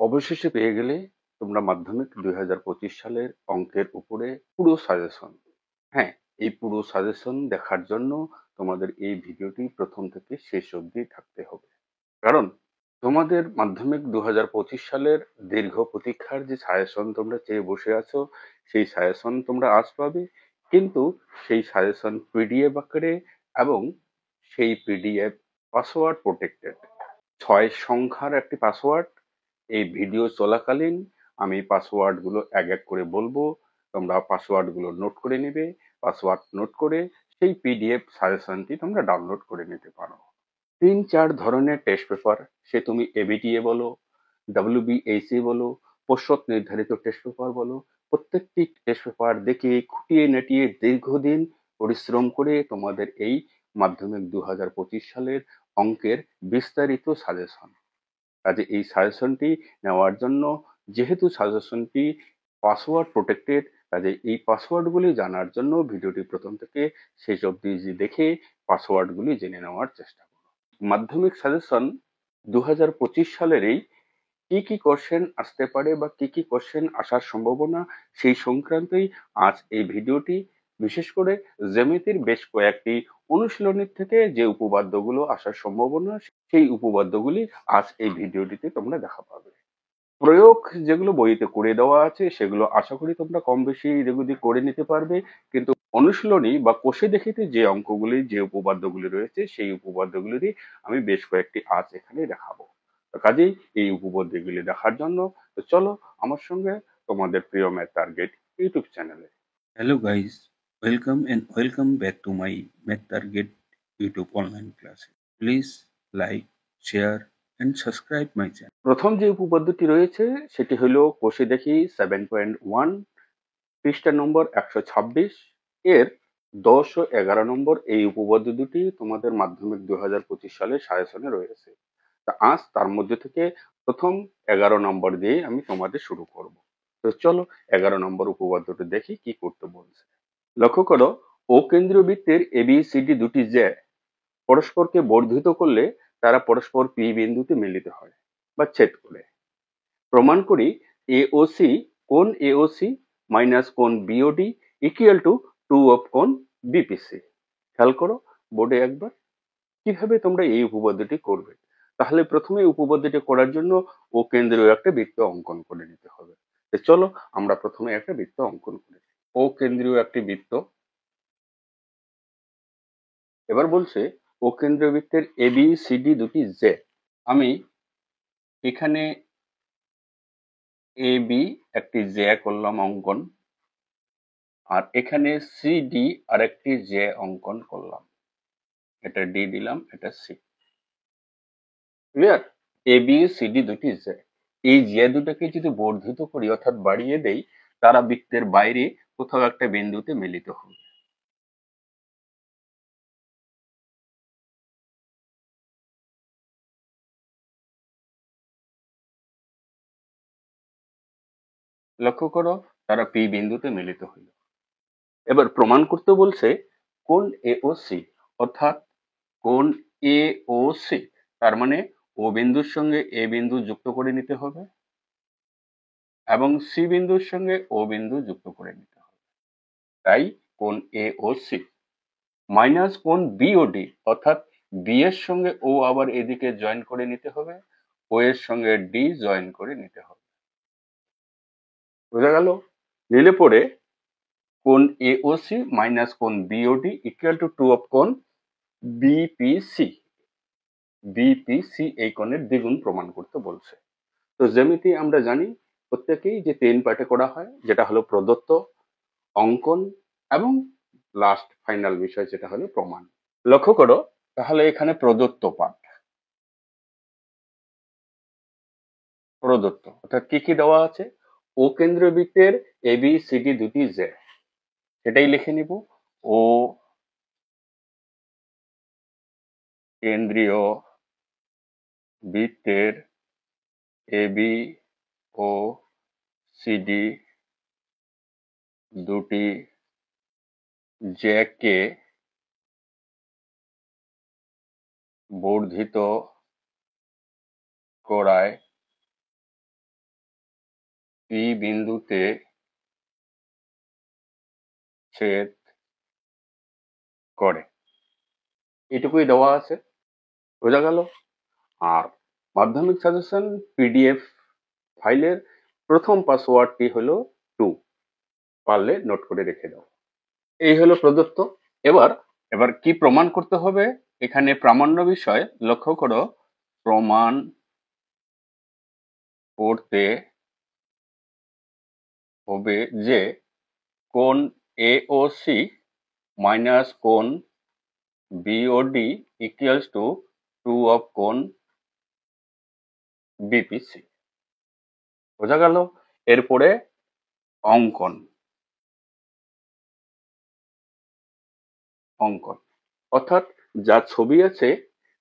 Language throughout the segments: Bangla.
অবশেষে পেয়ে গেলে তোমরা মাধ্যমিক 2025 সালের অঙ্কের উপরে পুরো সাজেশন। হ্যাঁ, এই পুরো সাজেশন দেখার জন্য তোমাদের এই ভিডিওটি প্রথম থেকে শেষ অবধি থাকতে হবে। কারণ তোমাদের মাধ্যমিক 2025 সালের দীর্ঘ প্রতীক্ষার যে সাজেশন তোমরা চেয়ে বসে আছো, সেই সাজেশন তোমরা আজ পাবে। কিন্তু সেই সাজেশন পিডিএফ আকারে এবং সেই পিডিএফ পাসওয়ার্ড প্রোটেক্টেড। 6 সংখ্যার একটি পাসওয়ার্ড। এই ভিডিও চলাকালীন আমি পাসওয়ার্ড গুলো এক এক করে বলবো, তোমরা পাসওয়ার্ড গুলো নোট করে নিবে। পাসওয়ার্ড নোট করে সেই পিডিএফ সাজেশনটি তোমরা ডাউনলোড করে নিতে পারো। 3-4 ধরনের টেস্ট পেপার, সে তুমি এবিটিএ বলো, ডাব্লিউবিএসি বলো, পর্ষদ নির্ধারিত টেস্ট পেপার বলো, প্রত্যেকটি টেস্ট পেপার দেখে খুঁটিয়ে নেটিয়ে দীর্ঘদিন পরিশ্রম করে তোমাদের এই মাধ্যমিক 2025 সালের অঙ্কের বিস্তারিত সাজেশন। কাজে এই সাজেশনটি নেওয়ার জন্য, যেহেতু সাজেশনটি পাসওয়ার্ড প্রোটেক্টেড, কাজে এই পাসওয়ার্ডগুলি জানার জন্য ভিডিওটি প্রথম থেকে শেষ অবধি দেখে পাসওয়ার্ডগুলি জেনে নেওয়ার চেষ্টা করো। মাধ্যমিক সাজেশন 2025 সালেরই কি কি কোশ্চেন আসতে পারে বা কি কি কোশ্চেন আসার সম্ভাবনা, সেই সংক্রান্তই আজ এই ভিডিওটি। বিশেষ করে জ্যামিতির বেশ কয়েকটি অনুশীলনীর থেকে যে উপপাদ্যগুলো আসার সম্ভাবনা, সেই উপপাদ্যগুলি আজ এই ভিডিওটিতে তোমরা দেখা পাবে। প্রয়োগ যেগুলো বইতে করে দেওয়া আছে সেগুলো আশা করি তোমরা কম বেশি এগুলি করে নিতে পারবে। কিন্তু অনুশীলনী বা কোষে দেখিতে যে অঙ্কগুলি, যে উপপাদ্যগুলি রয়েছে, সেই উপপাদ্যগুলিরই আমি বেশ কয়েকটি আজ এখানে দেখাবো। তো কাজেই এই উপপাদ্যগুলি দেখার জন্য তো চলো আমার সঙ্গে তোমাদের প্রিয় ম্যাথ টার্গেট ইউটিউব চ্যানেলে। Hello guys, welcome back to my Math Target YouTube online classes. Please like, share and subscribe my channel. প্রথম যে উপপাদ্যটি রয়েছে সেটি হলো কোষে দেখি 7.1, পৃষ্ঠা নম্বর 126 এর 10 ও 11 নম্বর এই উপপাদ্য দুটি তোমাদের মাধ্যমিক 2025 সালে সাজেশনে রয়েছে। তা আজ তার মধ্যে থেকে প্রথম 11 নম্বর দিয়ে আমি তোমাদের শুরু করব। তো চলো 11 নম্বর উপপাদ্যটা দেখি কি করতে বলছে। লক্ষ্য করো, ও কেন্দ্রীয় বৃত্তের এবিসিডি দুটি যে পরস্পরকে বর্ধিত করলে তারা পরস্পর পি বিন্দুতে মিলিত হয় বা ছেদ করে। প্রমাণ করি এওসি, কোণ এওসি মাইনাস কোণ বিওডি ইকুয়াল টু 2 অফ কোণ বিপিসি। খেয়াল করো বোর্ডে একবার কিভাবে তোমরা এই উপপাদ্যটি করবে। তাহলে প্রথমে উপপাদ্যটি করার জন্য ও কেন্দ্রীয় একটা বৃত্ত অঙ্কন করে নিতে হবে। তো চলো আমরা প্রথমে একটা বৃত্ত অঙ্কন করি। ও কেন্দ্রীয় একটি বৃত্ত। এবার বলছে ও কেন্দ্রীয় বৃত্তের এবি সিডি দুটি জে। আমি এখানে এবি একটি জে করলাম অঙ্কন, আর এখানে সিডি আর একটি জে অঙ্কন করলাম। এটা ডি দিলাম, এটা সি। ক্লিয়ার? এ বি সি ডি দুটি জে। এই জে দুটাকে যদি বর্ধিত করি অর্থাৎ বাড়িয়ে দেই, তারা বৃত্তের বাইরে কোথাও একটা বিন্দুতে মিলিত হবে। লক্ষ্য করো, তারা পি বিন্দুতে মিলিত হলো। এবার প্রমাণ করতে বলছে কোণ এ ও সি, অর্থাৎ কোণ এ ও সি, তার মানে ও বিন্দুর সঙ্গে এ বিন্দু যুক্ত করে নিতে হবে এবং সি বিন্দুর সঙ্গে ও বিন্দু যুক্ত করে নিতে হবে। তাই কোণ এ ও সি মাইনাস কোণ বিওডি, অর্থাৎ বি এর সঙ্গে ও আবার এদিকে জয়েন করে নিতে হবে, ও এর সঙ্গে ডি জয়েন করে নিতে হবে। বোঝা গেল? নিলে পরে কোণ এওসি মাইনাস কোণ বিওডি ইকুয়াল টু 2 অফ কোণ বিপিসি। বিপিসি এই কোণের দ্বিগুণ প্রমাণ করতে বলছে। তো জ্যামিতি আমরা জানি প্রত্যেকেই যে 3 পার্টে করা হয়, যেটা হলো প্রদত্ত, অঙ্কন এবং লাস্ট ফাইনাল বিষয় যেটা হলো প্রমাণ। লক্ষ্য করো, তাহলে এখানে প্রদত্ত পাঠ, প্রদত্ত অর্থাৎ কি কি দেওয়া আছে, ও কেন্দ্রীয় বৃত্তের এবি সিডি দুটি জে, সেটাই লিখে নিব। ও কেন্দ্রীয় বৃত্তের এবি ও সিডি দুটি জে কে বর্ধিত করায় পি বিন্দুতে ছেদ করে, এটুকুই দেওয়া আছে। বোঝা গেল? আর মাধ্যমিক সাজেশন পিডিএফ ফাইলের প্রথম পাসওয়ার্ডটি হলো 2, পারলে নোট করে রেখে দাও। এই হলো প্রদত্ত। এবার এবার কি প্রমাণ করতে হবে? এখানে প্রামাণ্য বিষয় লক্ষ্য করো, প্রমাণ করতে হবে যে কোণ এওসি মাইনাস কোণ বিওডি ইকুয়ালস টু 2 অফ কোণ বিপিসি। বোঝা গেল? এরপরে অঙ্কন অঙ্কন অর্থাৎ যা ছবি আছে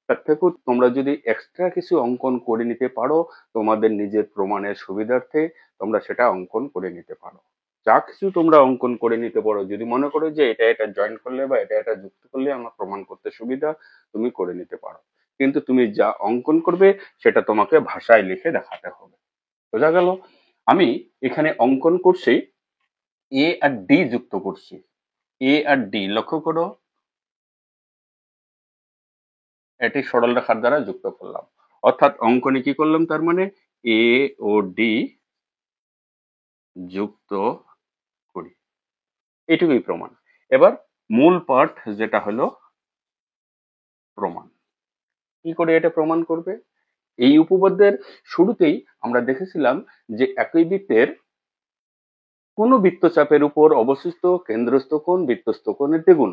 তার থেকেও তোমরা যদি এক্সট্রা কিছু অঙ্কন করে নিতে পারো, তোমাদের নিজের প্রমাণের সুবিধার্থে তোমরা সেটা অঙ্কন করে নিতে পারো। যা কিছু তোমরা অঙ্কন করে নিতে পারো, যদি মনে করো যে এটা জয়েন করলে বা এটা যুক্ত করলে আমার প্রমাণ করতে সুবিধা, তুমি করে নিতে পারো। কিন্তু তুমি যা অঙ্কন করবে সেটা তোমাকে ভাষায় লিখে দেখাতে হবে। বোঝা গেল? আমি এখানে অঙ্কন করছি, এ আর ডি যুক্ত করছি। এ আর ডি লক্ষ্য করো, এটি সরল রেখার দ্বারা যুক্ত করলাম। অর্থাৎ অঙ্কনে কি করলাম, তার মানে এ ও ডি যুক্ত করি, এটুকুই প্রমাণ। এবার মূল পার্ট যেটা হলো প্রমাণ। কি করে এটা প্রমাণ করবে? এই উপপাদ্যের শুরুতেই আমরা দেখেছিলাম যে একই বৃত্তের কোন বৃত্তচাপের উপর অবশিষ্ট কেন্দ্রস্থ কোণ বৃত্তস্থ কোণের দ্বিগুণ।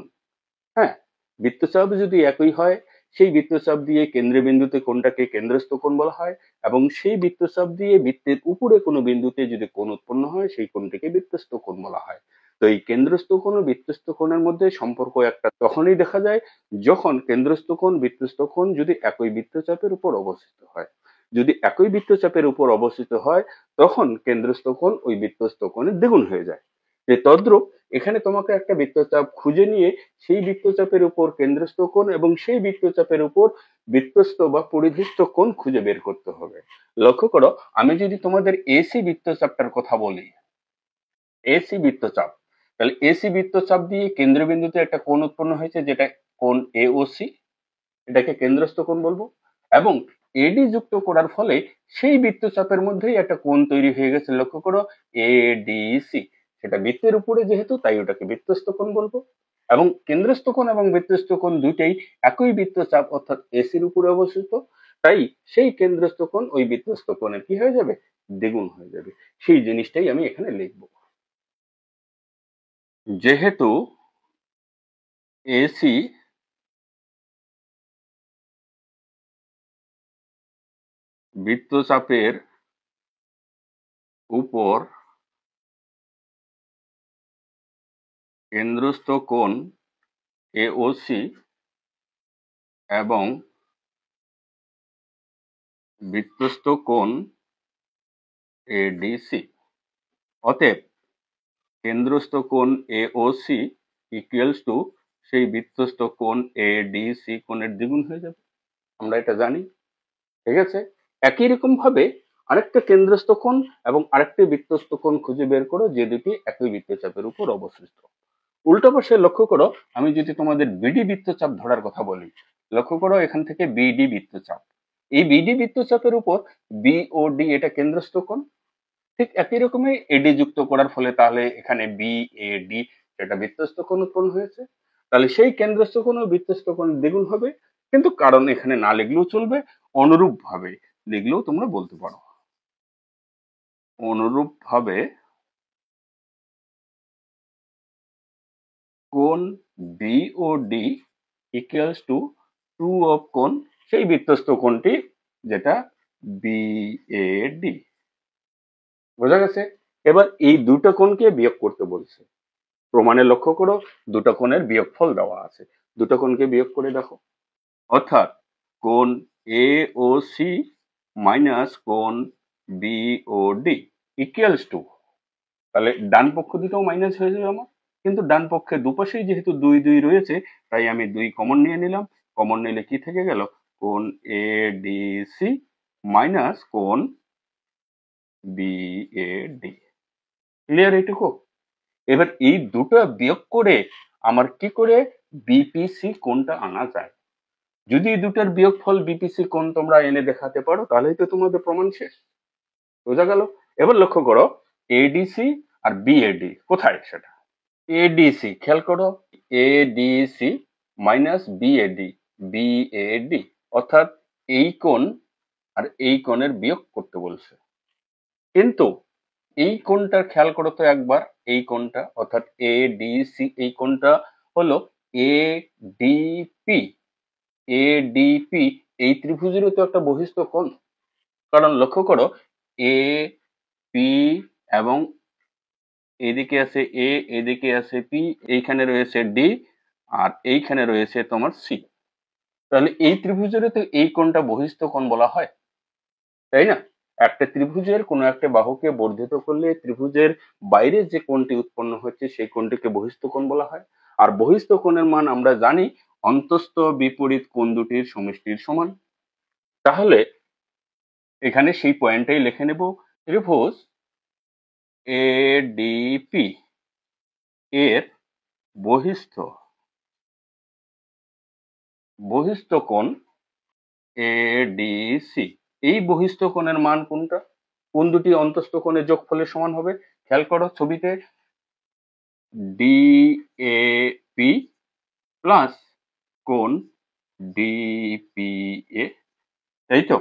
হ্যাঁ, বৃত্তচাপ যদি একই হয়, সেই বৃত্তচাপ দিয়ে কেন্দ্রবিন্দুতে কোণটাকে কেন্দ্রস্থ কোণ বলা হয়, এবং সেই বৃত্তচাপ দিয়ে বৃত্তের উপরে কোনো বিন্দুতে যদি কোণ উৎপন্ন হয় সেই কোণটিকে বৃত্তস্থ কোণ বলা হয়। তো এই কেন্দ্রস্থ কোণ ও বৃত্তস্থ কোণের মধ্যে সম্পর্ক একটা তখনই দেখা যায় যখন কেন্দ্রস্থ কোণ বৃত্তস্থ কোণ যদি একই বৃত্তচাপের উপর অবস্থিত হয়। যদি একই বৃত্তচাপের উপর অবস্থিত হয় তখন কেন্দ্রস্থ কোণ ওই বৃত্তস্থ কোণের দ্বিগুণ হয়ে যায়। যে তদ্রূপ এখানে তোমাকে একটা বৃত্তচাপ খুঁজে নিয়ে সেই বৃত্তচাপের উপর কেন্দ্রস্থ কোণ এবং সেই বৃত্তচাপের উপর বৃত্তস্থ বা পরিধিস্থ কোণ খুঁজে বের করতে হবে। লক্ষ্য করো, আমি যদি তোমাদের এসি বৃত্তচাপটার কথা বলি, এসি বৃত্তচাপ, তাহলে এসি বৃত্তচাপ দিয়ে কেন্দ্রবিন্দুতে একটা কোণ উৎপন্ন হয়েছে যেটা কোণ এওসি, এটাকে কেন্দ্রস্থ কোণ বলবো। এবং এডি যুক্ত করার ফলে সেই বৃত্তচাপের মধ্যেই একটা কোণ তৈরি হয়ে গেছে, লক্ষ্য করো এডিসি, সেটা বৃত্তের উপরে যেহেতু তাই ওটাকে বৃত্তস্থ কোণ বলবো। এবং কেন্দ্রস্থ কোণ এবং বৃত্তস্থ কোণ দুইটাই একই বৃত্তচাপ অর্থাৎ এসির উপরে অবস্থিত, তাই সেই কেন্দ্রস্থ কোণ ওই বৃত্তস্থ কোণের কি হয়ে যাবে, দ্বিগুণ হয়ে যাবে। সেই জিনিসটাই আমি এখানে লিখবো। যেহেতু এসি বৃত্তচাপের উপর কেন্দ্রস্থ কোণ এওসি এবং বৃত্তস্থ কোণ এডিসি, অতএব কেন্দ্রস্থ কোণ এওসি ইকুয়ালস টু সেই বৃত্তস্থ কোণ এডিসি কোণের দ্বিগুণ হয়ে যাবে, আমরা এটা জানি। ঠিক আছে, একই রকম ভাবে আরেকটা কেন্দ্রস্থ কোণ এবং আরেকটি বৃত্তস্থ কোণ খুঁজে বের করো যে দুটি একই বৃত্তচাপের উপর অবস্থিত। উল্টো পাশে লক্ষ্য করো, আমি যদি তোমাদের বিডি বৃত্তচাপ ধরার কথা বলি, লক্ষ্য করো এখান থেকে বিডি বৃত্তচাপ, এই বিডি বৃত্তচাপের উপর বিওডি এটা কেন্দ্রস্থ কোণ, ঠিক একই রকমই এডি যুক্ত করার ফলে তাহলে এখানে বিএডি এটা বৃত্তস্থ কোণ উৎপন্ন হয়েছে। তাহলে সেই কেন্দ্রস্থ কোণ ও বৃত্তস্থ কোণ দ্বিগুণ হবে, কিন্তু কারণ এখানে না লিখলেও চলবে, অনুরূপ ভাবে লিখলেও তোমরা বলতে পারো। অনুরূপ ভাবে কোণ বিওডি ইকুয়ালস টু 2 অফ কোণ সেই বৃত্তস্থ কোণটি যেটা বিএডি। বোঝা গেছে? এবার এই দুটো কোণকে বিয়োগ করতে বলছে। প্রমাণে লক্ষ্য করো, দুটো কোণের বিয়োগফল দেওয়া আছে, দুটো কোণকে বিয়োগ করে দেখো। অর্থাৎ কোণ এ ও সি মাইনাস কোণ বিওডি ইকুয়ালস টু, তাহলে ডান পক্ষ দুটোও মাইনাস হয়ে যাবে আমার, কিন্তু ডান পক্ষে দুপাশেই যেহেতু 2 2 রয়েছে তাই আমি 2 কমন নিয়ে নিলাম। কমন নিলে কি থেকে গেল, কোণ এডিসি মাইনাস কোণ BAD। ক্লিয়ার এইটুকু? এবার এই দুটো বিয়োগ করে আমার কি করে বিপিসি কোণটা আনা যায়? যদি এই দুটার বিয়োগফল বিপিসি কোণ তোমরা এনে দেখাতে পারো তাহলেই তো তোমাদের প্রমাণ শেষ। বোঝা গেল? এবার লক্ষ্য করো এডিসি আর বিএডি কোথায় সেটা। এডিসি খেয়াল করো, এডিসি মাইনাস বিএডি অর্থাৎ এই কোণ আর এই কোণের বিয়োগ করতে বলছে। কিন্তু এই কোণটা খেয়াল করো তো একবার, এই কোণটা অর্থাৎ এডিসি এই কোণটা হলো এডিপি এই ত্রিভুজেরও তো একটা বহিস্থ কোণ। কারণ লক্ষ্য করো এ পি এবং এদিকে আছে এ, এদিকে আছে পি, এইখানে রয়েছে ডি আর এইখানে রয়েছে তোমার সি। তাহলে এই ত্রিভুজের তো এই কোণটা বহিস্থ কোণ বলা হয়, তাই না? একটা ত্রিভুজের কোনো একটা বাহুকে বর্ধিত করলে ত্রিভুজের বাইরে যে কোণটি উৎপন্ন হচ্ছে সেই কোণটিকে বহিস্থ কোণ বলা হয়। আর বহিস্থ কোণের মান আমরা জানি অন্তস্থ বিপরীত কোণ দুটির সমষ্টির সমান। তাহলে এখানে সেই পয়েন্টটাই লিখে নেব, ত্রিভুজ এডিপি এর বহিস্থ কোণ এডিসি। এই বহিস্থ কোণের মান কোনটা? কোন দুটি অন্তস্থ কোণের যোগফলের সমান হবে? খেয়াল করো ছবিতে ডিএপি প্লাস কোণ ডিপিএ, তাই তো?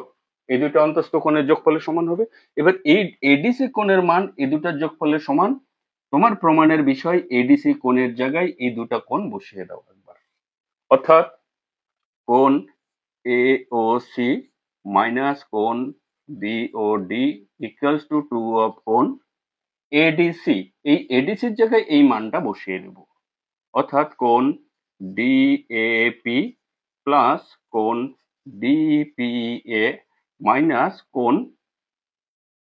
এই দুটো অন্তস্থ কোণের যোগফলের সমান হবে। এবার এই এডিসি কোণের মান এই দুটার যোগফলের সমান। তোমার প্রমাণের বিষয় এডিসি কোণের জায়গায় এই দুটা কোণ বসিয়ে দাও একবার। অর্থাৎ কোণ AOC মাইনাস কোণ BOD ইকুয়ালস টু 2 অফ কোণ ADC। এই এডিসির জায়গায় এই মানটা বসিয়ে দেব, অর্থাৎ কোণ DAP প্লাস কোণ DPA মাইনাস কোণ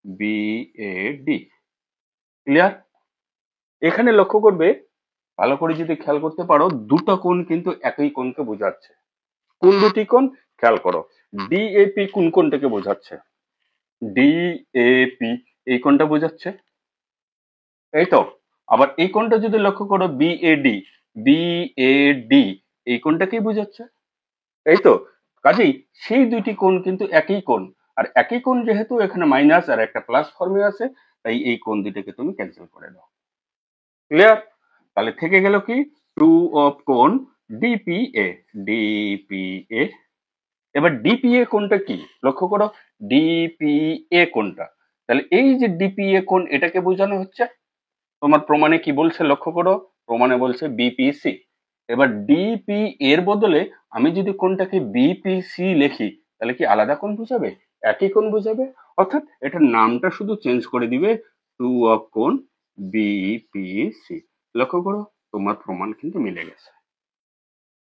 BAD। ক্লিয়ার? এখানে লক্ষ্য করবে, ভালো করে যদি খেয়াল করতে পারো দুটো কোণ কিন্তু একই কোণকে বোঝাচ্ছে। কোন দুটি কোণ? খেয়াল করো ডিএপি কোন কোণটাকে বোঝাচ্ছে? ডিএপি এই কোণটা বোঝাচ্ছে, এই তো। আবার এই কোণটা যদি লক্ষ্য করো বিএডি এই কোণটাকেই বোঝাচ্ছে, এই তো। কাজেই সেই দুইটি কোণ কিন্তু একই কোণ, আর একই কোণ যেহেতু এখানে মাইনাস আর একটা প্লাস ফর্মে আছে, তাই এই কোণ দুইটাকে তুমি ক্যান্সেল করে দাও। ক্লিয়ার? তাহলে থেকে গেল কি 2 অফ কোণ ডিপিএ। এবার ডিপিএ কোণটা কি লক্ষ্য করো, ডিপিএ কোণটা, তাহলে এই যে ডিপিএ কোণ এটাকে বোঝানো হচ্ছে। তোমার প্রমাণে কি বলছে লক্ষ্য করো, প্রমাণে বলছে বিপিসি। এবার ডিপি এর বদলে আমি যদি কোণটাকে বিপিসি লিখি তাহলে কি আলাদা কোণ বোঝাবে? একই কোণ বোঝাবে। অর্থাৎ এটার নামটা শুধু চেঞ্জ করে দিবে 2 অফ কোণ বিপিসি। লক্ষ্য করো তোমার প্রমাণ কিন্তু মিলে গেছে।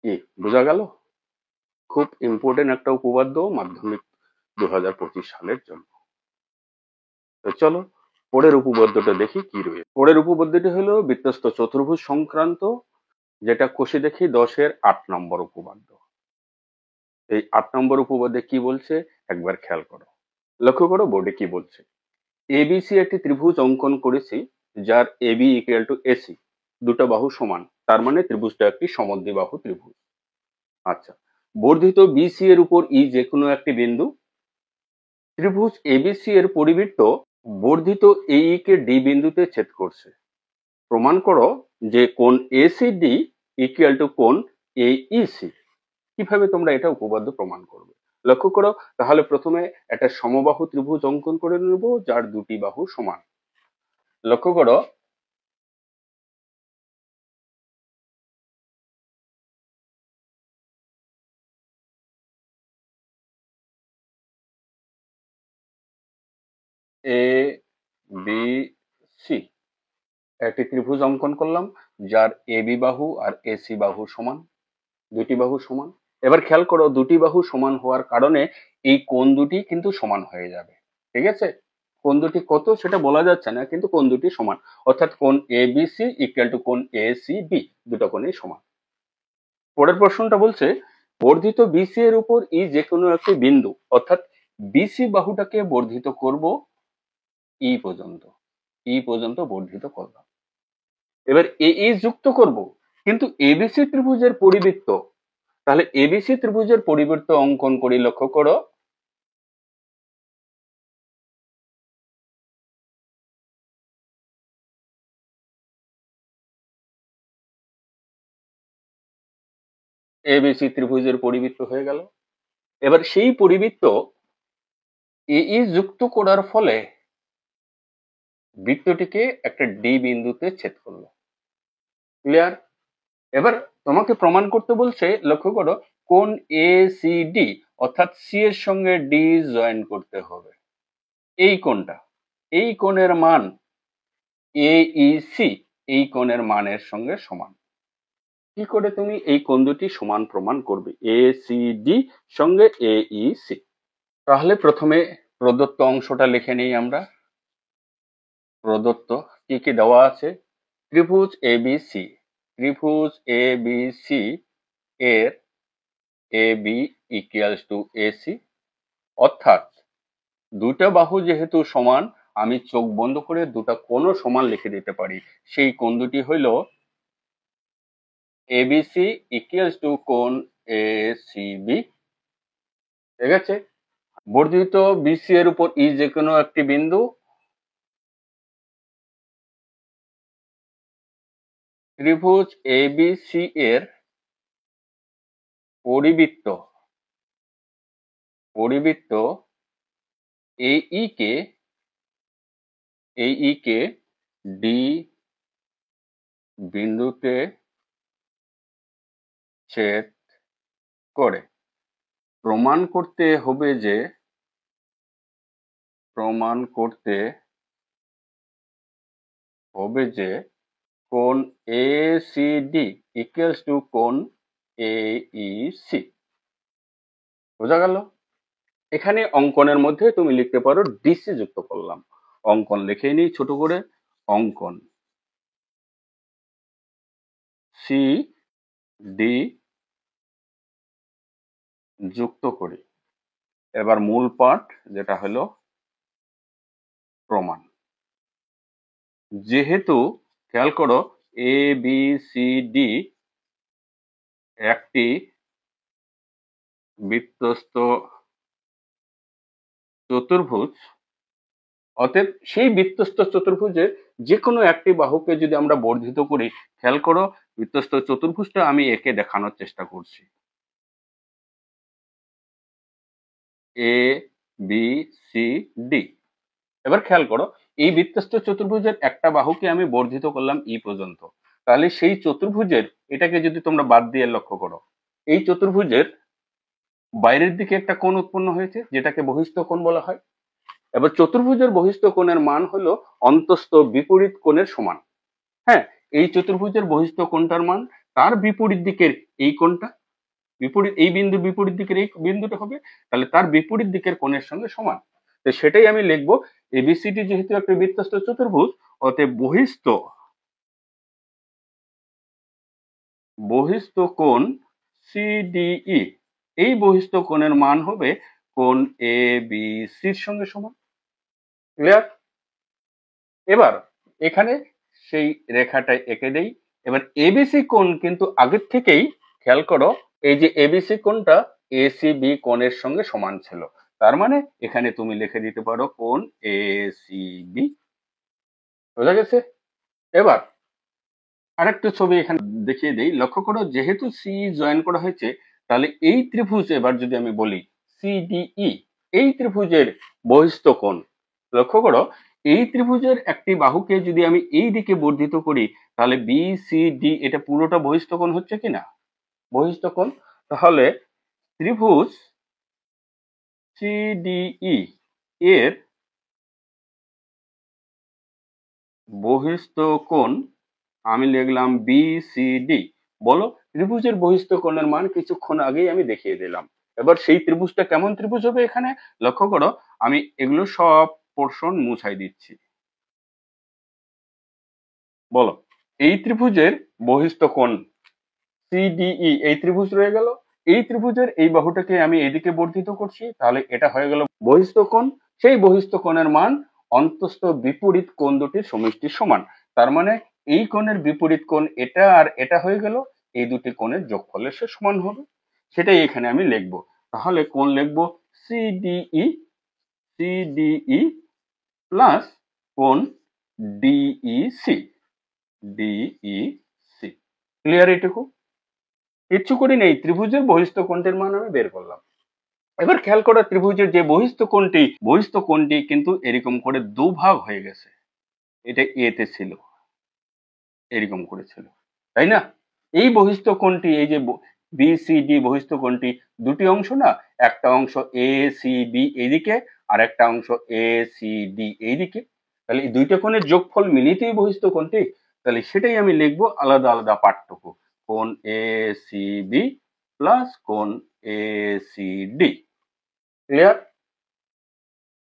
কি বোঝা গেল? খুব ইম্পর্টেন্ট একটা উপপাদ্য মাধ্যমিক 2025 সালের জন্য। তো চলো পরের উপপাদ্যটা দেখি কি রয়েছে। পরের উপপাদ্যটি হলো বৃত্তস্থ চতুর্ভুজ সংক্রান্ত, যেটা কষে দেখি 10-এর 8 নম্বর উপপাদ্য। এই 8 নম্বর উপপাদ্যে কি বলছে একবার খেয়াল করো, লক্ষ্য করো বোর্ডে কি বলছে। এবিসি একটি ত্রিভুজ অঙ্কন করেছি যার এবি ইকুয়াল টু এসি, দুটো বাহু সমান, তার মানে ত্রিভুজটা একটি সমদ্বিবাহু ত্রিভুজ। আচ্ছা, বর্ধিত বিসি এর উপর ই যে কোনো একটি বিন্দু। ত্রিভুজ এবিসি এর পরিবৃত্ত বর্ধিত এই কে ডি বিন্দুতে ছেদ করছে। প্রমাণ করো যে কোণ এসিডি ইকুয়াল টু কোণ এইসি। কিভাবে তোমরা এটা উপপাদ্য প্রমাণ করবে? লক্ষ্য করো, তাহলে প্রথমে একটা সমবাহু ত্রিভুজ অঙ্কন করে নেব যার দুটি বাহু সমান। লক্ষ্য করো এ বি সি একটি ত্রিভুজ অঙ্কন করলাম যার এবি বাহু আর এসি বাহু সমান, দুটি বাহু সমান। এবার খেয়াল করো দুটি বাহু সমান হওয়ার কারণে এই কোণ দুটি কিন্তু সমান হয়ে যাবে। ঠিক আছে, কোণ দুটি কত সেটা বলা যাচ্ছে না, কিন্তু কোণ দুটি সমান, অর্থাৎ কোণ এবিসি ইকুয়াল টু কোণ এসিবি, দুটো কোণই সমান। পরের প্রশ্নটা বলছে বর্ধিত বিসি এর উপর ই যে কোনো একটি বিন্দু, অর্থাৎ বিসি বাহুটাকে বর্ধিত করব ই পর্যন্ত, ই পর্যন্ত বর্ধিত করলাম। এবার এ যুক্ত করব, কিন্তু এবিসি ত্রিভুজের পরিবৃত্ত, তাহলে এবিসি ত্রিভুজের পরিবৃত্ত অঙ্কন করি। লক্ষ্য করো, এবিসি ত্রিভুজের পরিবৃত্ত হয়ে গেল। এবার সেই পরিবৃত্ত এ যুক্ত করার ফলে বৃত্তটিকে একটা ডি বিন্দুতে ছেদ করলো। ক্লিয়ার? এবার তোমাকে প্রমাণ করতে বলছে, লক্ষ্য করো, কোণ এ সি ডি অর্থাৎ সি এর সঙ্গে ডি জয়েন করতে হবে। এই কোণটা, এই কোণের মান সি এই কোণের মানের সঙ্গে সমান। কি করে তুমি এই কোণ দুটি সমান প্রমাণ করবে? এ সি ডি সঙ্গে সি। তাহলে প্রথমে প্রদত্ত অংশটা লিখে নেই আমরা। প্রদত্ত কি কি দেওয়া আছে? ত্রিভুজ এবিসি, ত্রিভুজ এবিসি এর এ বি ইকুয়ালস টু এসি, অর্থাৎ দুটা বাহু যেহেতু সমান, আমি চোখ বন্ধ করে দুটা কোণও সমান লিখে দিতে পারি। সেই কোণ দুটি হইল এবিসি ইকুয়ালস টু কোণ এসিবি। ঠিক আছে? বর্ধিত বিসি এর উপর ই যে কোনো একটি বিন্দু, ত্রিভুজ এবিসি এর পরিবৃত্ত, পরিবৃত্ত এই কে ডি বিন্দুতে ছেদ করে। প্রমাণ করতে হবে যে, প্রমাণ করতে হবে যে কোণ এসিডি ইকুয়ালস টু কোণ এইসি। বোঝা গেল? এখানে অঙ্কনের মধ্যে তুমি লিখতে পারো ডিসি যুক্ত করলাম। অঙ্কন লিখে নিই ছোট করে। অঙ্কন সি ডি যুক্ত করি। এবার মূল পাঠ যেটা হলো প্রমাণ। যেহেতু খেয়াল করো এ বি সি ডি একটি বৃত্তস্থ চতুর্ভুজ, অতএব সেই বৃত্তস্থ চতুর্ভুজের যে কোনো একটি বাহুকে যদি আমরা বর্ধিত করি, খেয়াল করো বৃত্তস্থ চতুর্ভুজটা আমি একে দেখানোর চেষ্টা করছি। এ বি সি ডি। এবার খেয়াল করো এই বৃত্তস্থ চতুর্ভুজের একটা বাহুকে আমি বর্ধিত করলাম ই পর্যন্ত, তাহলে সেই চতুর্ভুজের, এটাকে যদি তোমরা বাদ দিয়ে লক্ষ্য করো, এই চতুর্ভুজের বাইরের দিকে একটা কোণ উৎপন্ন হয়েছে যেটাকে বহিস্থ কোণ বলা হয়। এবার চতুর্ভুজের বহিস্থ কোণের মান হলো অন্তস্থ বিপরীত কোণের সমান। হ্যাঁ, এই চতুর্ভুজের বহিস্থ কোণটার মান তার বিপরীত দিকের এই কোণটা, বিপরীত এই বিন্দুর বিপরীত দিকের এই বিন্দুটা হবে, তাহলে তার বিপরীত দিকের কোণের সঙ্গে সমান। তো সেটাই আমি লিখবো, এবিসিডি যেহেতু একটা বৃত্তস্থ চতুর্ভুজ, অতএব বহিস্থ কোণ সিডিই, এই বহিস্থ কোণের মান হবে কোণ এ বি সির সঙ্গে সমান। ক্লিয়ার? এবার এখানে সেই রেখাটা এঁকে দেই। এবার এবিসি কোণ কিন্তু আগের থেকেই, খেয়াল করো, এই যে এবিসি কোণটা এসিবি কোণের সঙ্গে সমান ছিল, তার মানে এখানে তুমি লিখে দিতে পারো কোণ এসিবি। বোঝা গেছে? এবার আরেকটা ছবি এখানে দেখিয়ে দেই। লক্ষ্য করো যেহেতু সি জয়েন করা হয়েছে, তাহলে এই ত্রিভুজ, এবার যদি আমি বলি সিডিই, এই ত্রিভুজের বহিস্থ কোণ, লক্ষ্য করো এই ত্রিভুজের একটি বাহুকে যদি আমি এই দিকে বর্ধিত করি, তাহলে বি সি ডি এটা পুরোটা বহিস্থ কোণ হচ্ছে কিনা? বহিস্থ কোণ। তাহলে ত্রিভুজ সিডিই এর বহিস্থ কোণ আমি লিখলাম বিসিডি। বলো ত্রিভুজের বহিস্থ কোণের মান কিছুক্ষণ আগেই আমি দেখিয়ে দিলাম। এবার সেই ত্রিভুজটা কেমন ত্রিভুজ হবে? এখানে লক্ষ্য করো আমি এগুলো সব পোর্শন মুছাই দিচ্ছি। বলো এই ত্রিভুজের বহিস্থ কোণ সিডিই, এই ত্রিভুজ রয়ে গেল, এই ত্রিভুজের এই বাহুটাকে আমি এইদিকে বর্ধিত করছি, তাহলে এটা হয়ে গেল বহিস্থ কোণ। সেই বহিস্থ কোণের মান অন্তস্থ বিপরীত কোণ দুটির সমষ্টির সমান। তার মানে এই কোণের বিপরীত কোণ এটা আর এটা হয়ে গেল, এই দুটি কোণের যোগফলের সে সমান হবে, সেটাই এখানে আমি লিখবো। তাহলে কোণ লিখবো সিডিই প্লাস কোণ ডিইসি। ক্লিয়ার? এইটুকু কিচ্ছু করি নেই, ত্রিভুজের বহিস্থ কোণটির মান আমি বের করলাম। এবার খেয়াল করো, ত্রিভুজের যে বহিস্থ কোণটি কিন্তু এরকম করে দুভাগ হয়ে গেছে। এটা এ তে ছিল, এরকম করে ছিল, তাই না? এই বহিস্থ কোণটি, এই যে বিসিডি বহিস্থ কোণটি দুটি অংশ না, একটা অংশ এ সি বি এইদিকে আর একটা অংশ এ সি ডি এইদিকে। তাহলে এই দুইটা কোণের যোগফল মিলিতেই বহিস্থ কোণটি। তাহলে সেটাই আমি লিখবো আলাদা আলাদা পার্থক্য, কোণ এ সি বি প্লাস কোণ এ সি ডি। ক্লিয়ার?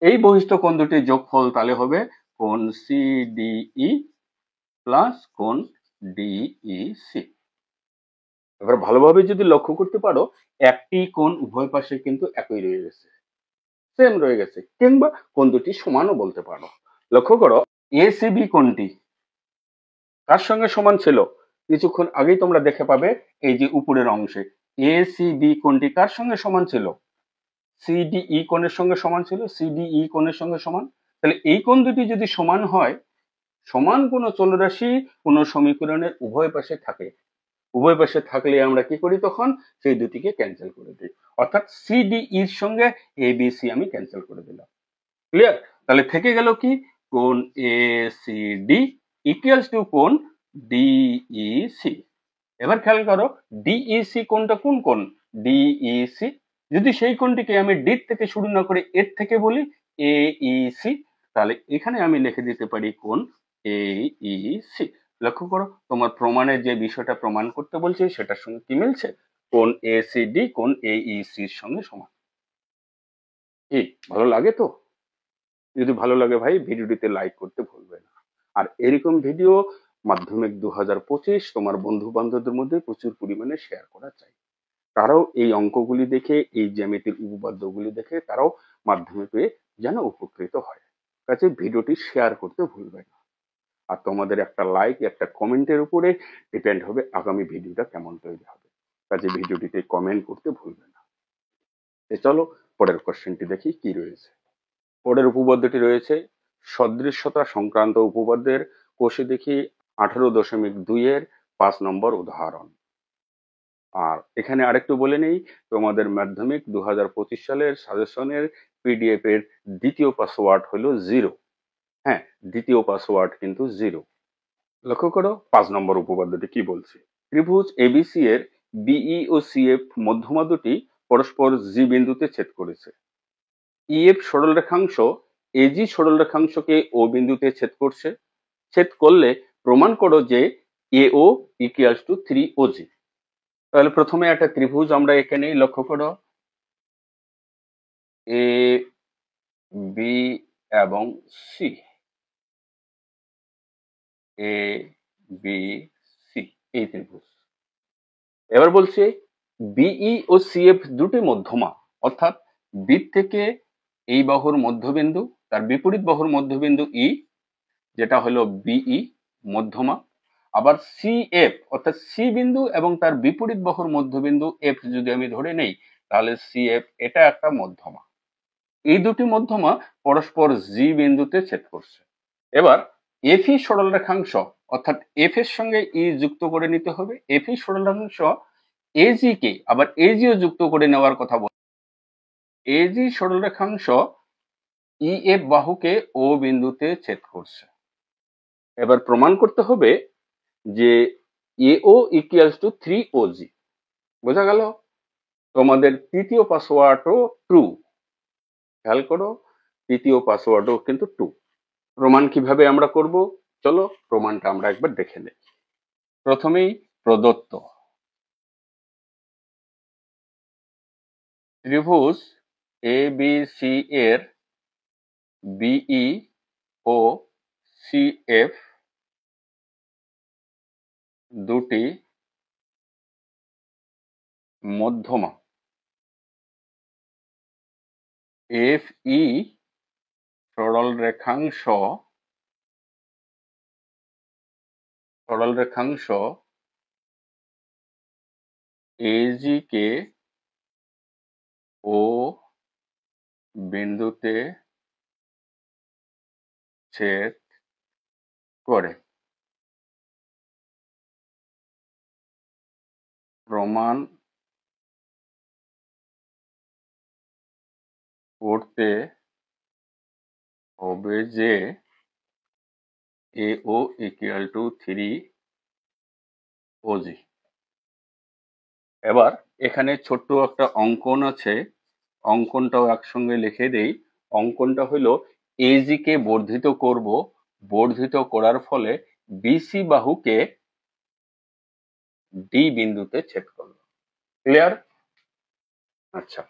এই বহিস্থ কোণ দুটির যোগফল তাহলে হবে কোণ সিডিই প্লাস কোণ ডিইসি। এবার ভালোভাবে যদি লক্ষ্য করতে পারো, একটি কোণ উভয় পাশে কিন্তু একই রয়ে গেছে, সেম রয়ে গেছে, কিংবা কোণ দুটি সমানও বলতে পারো। লক্ষ্য করো, এসিবি কোণটি কার সঙ্গে সমান ছিল? কিছুক্ষণ আগেই তোমরা দেখে পাবে এই যে উপরের অংশে এসিবি কোণটি কার সঙ্গে সমান ছিল? সিডিই কোণের সঙ্গে সমান ছিল, সিডিই কোণের সঙ্গে সমান। তাহলে এই কোণ দুটি যদি সমান হয়, সমান কোন চলরাশি কোন সমীকরণের উভয় পাশে থাকে, উভয় পাশে থাকলে আমরা কি করি তখন? সেই দুটিকে ক্যান্সেল করে দিই, অর্থাৎ সিডি এর সঙ্গে এ বি সি আমি ক্যান্সেল করে দিলাম। ক্লিয়ার? তাহলে থেকে গেল কি? কোণ A C D equals to কোণ ডিইসি। এবার খেয়াল করো, ডিইসি কোণটা কোন কোণ? ডিইসি। যদি সেই কোণটিকে আমি ডি থেকে শুরু না করে এর থেকে বলি এইসি, তাহলে এখানে আমি লিখে দিতে পারি কোণ এইসি। লক্ষ্য করো, তোমার প্রমাণের যে বিষয়টা প্রমাণ করতে বলছে সেটার সঙ্গে কি মিলছে? কোণ এসিডি কোণ এইসি এর সঙ্গে সমান। কি ভালো লাগে তো? যদি ভালো লাগে ভাই, ভিডিওটিতে লাইক করতে ভুলবে না। আর এরকম ভিডিও মাধ্যমিক 2025 তোমার বন্ধু বান্ধবদের মধ্যে প্রচুর পরিমাণে শেয়ার করা চাই। তারাও এই অঙ্কগুলি দেখে, এই জ্যামিতির উপপাদ্যগুলি দেখে তারাও মাধ্যমিকে যেন উপকৃত হয়। কাজে ভিডিওটি শেয়ার করতে ভুলবে না। আর তোমাদের একটা লাইক, একটা কমেন্টের উপরে ডিপেন্ড হবে আগামী ভিডিওটা কেমন তৈরি হবে। কাজে ভিডিওটিতে কমেন্ট করতে ভুলবে না। চলো পরের কোশ্চেনটি দেখি কি রয়েছে। পরের উপপাদ্যটি রয়েছে সদৃশ্যতা সংক্রান্ত উপপাদ্যের কোষে দেখি 18.2 এর 5 নম্বর উদাহরণ। আর এখানে আরেকটু বলে নেই, তোমাদের মাধ্যমিক 2025 সালের সাজেশনের পিডিএফ এর দ্বিতীয় পাসওয়ার্ড হলো 0। হ্যাঁ, দ্বিতীয় পাসওয়ার্ড কিন্তু 0। লক্ষ্য করো 5 নম্বর উপপাদ্যটি কি বলছে। ত্রিভুজ এবিসি এর বিই ও সিএফ মধ্যমা দুটি পরস্পর জি বিন্দুতে ছেদ করেছে। ইএফ সরলরেখাংশ এজি সরলরেখাংশকে ও বিন্দুতে ছেদ করছে। ছেদ করলে প্রমাণ করো যে এও ইকুয়ালস টু 3OG। তাহলে প্রথমে একটা ত্রিভুজ আমরা এখানে লক্ষ্য করো, এ বি এবং সি, এ বি সি এই ত্রিভুজ। এবার বলছে বিই ও সিএফ দুটি মধ্যমা, অর্থাৎ বি থেকে এই বাহুর মধ্যবিন্দু, তার বিপরীত বাহুর মধ্যবিন্দু ই, যেটা হলো বিই মধ্যমা। আবার সিএফ অর্থাৎ সি বিন্দু এবং তার বিপরীত বাহুর মধ্যবিন্দু এফ যদি আমি ধরে নেই, তাহলে সিএফ এটা একটা মধ্যমা। এই দুটি মধ্যমা পরস্পর জি বিন্দুতে ছেদ করছে। এবার এফই সরলরেখাংশ, অর্থাৎ এফ এর সঙ্গে ই যুক্ত করে নিতে হবে। এফই সরলরেখাংশ এজি কে আবার এজিও যুক্ত করে নেওয়ার কথা বল। এজি সরলরেখাংশ ইএফ বাহুকে ও বিন্দুতে ছেদ করছে। এবার প্রমাণ করতে হবে যে এও ইকুয়ালস টু 3OG। বোঝা গেল? তোমাদের তৃতীয় পাসওয়ার্ডও ট্রু। খেয়াল করো, তৃতীয় পাসওয়ার্ডও কিন্তু ট্রু। প্রমাণ কিভাবে আমরা করব? চলো প্রমাণটা আমরা একবার দেখে নেই। প্রথমেই প্রদত্ত ত্রিভুজ এবিসি এর বিই ও সিএফ দুটি মধ্যমা, এফ ই সরল রেখাংশ এজি কে ও বিন্দুতে ছেদ করে। প্রমাণ করতে হবে যে AO equal to 3 OG। এবার এখানে ছোট্ট একটা অঙ্কন আছে, অঙ্কনটাও একসঙ্গে লিখে দেই। অঙ্কনটা হলো এজি কে বর্ধিত করব, বর্ধিত করার ফলে বিসি বাহুকে ডি বিন্দুতে ছেদ করব। ক্লিয়ার? আচ্ছা,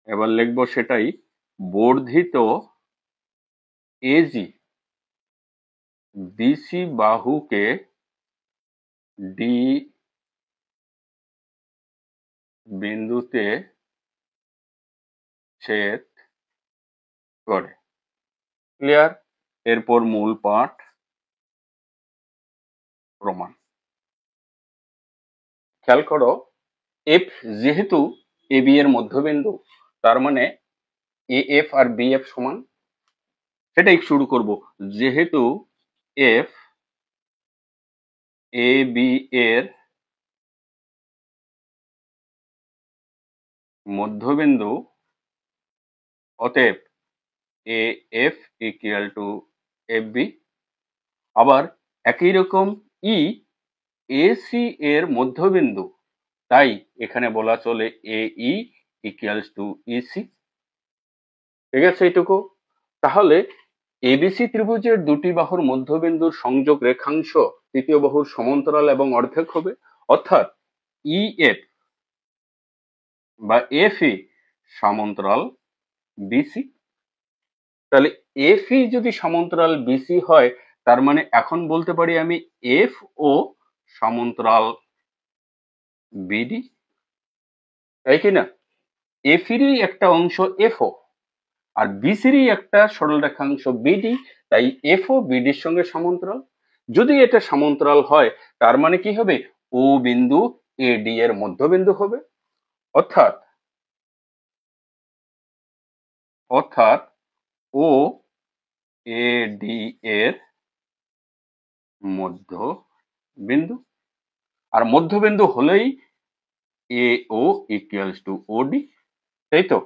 এবার লিখবো সেটাই, বর্ধিত এজি বিসি বাহুকে ডি বিন্দুতে ছেদ করে। ক্লিয়ার? এরপর মূল পাঠ প্রমাণ। খেয়াল করো, এফ যেহেতু এ বি এর মধ্যবিন্দু, তার মানে এ এফ আর বি এফ সমান। সেটাই শুরু করব, যেহেতু এফ এ বি এর মধ্যবিন্দু, অতএব A F equal to F B. আবার একই রকম ই এ সি এর মধ্যবিন্দু, তাই এখানে বলা চলে এ ই ইকুয়ালস টু ইসি। ঠিক আছে এইটুকু? তাহলে এবিসি ত্রিভুজের দুটি বাহুর মধ্যবিন্দুর সংযোগ রেখাংশ তৃতীয় বাহুর সমান্তরাল এবং অর্ধেক হবে, অর্থাৎ ইএফ বা এফই সমান্তরাল বিসি। তাহলে এফই যদি সমান্তরাল বিসি হয়, তার মানে এখন বলতে পারি আমি এফ ও সমান্তরাল বিডি, তাই কি না? এফিরই একটা অংশ এফও আর বিসিরই একটা সরল রেখাংশ বিডি, তাই এফও বিডির সঙ্গে সমান্তরাল। যদি এটা সমান্তরাল হয়, তার মানে কি হবে? ও বিন্দু এডি এর মধ্যবিন্দু হবে, অর্থাৎ ও এডি এর মধ্যবিন্দু। আর মধ্যবিন্দু হলেই এ ও ইকুয়ালস টু ওডি, তাই তো?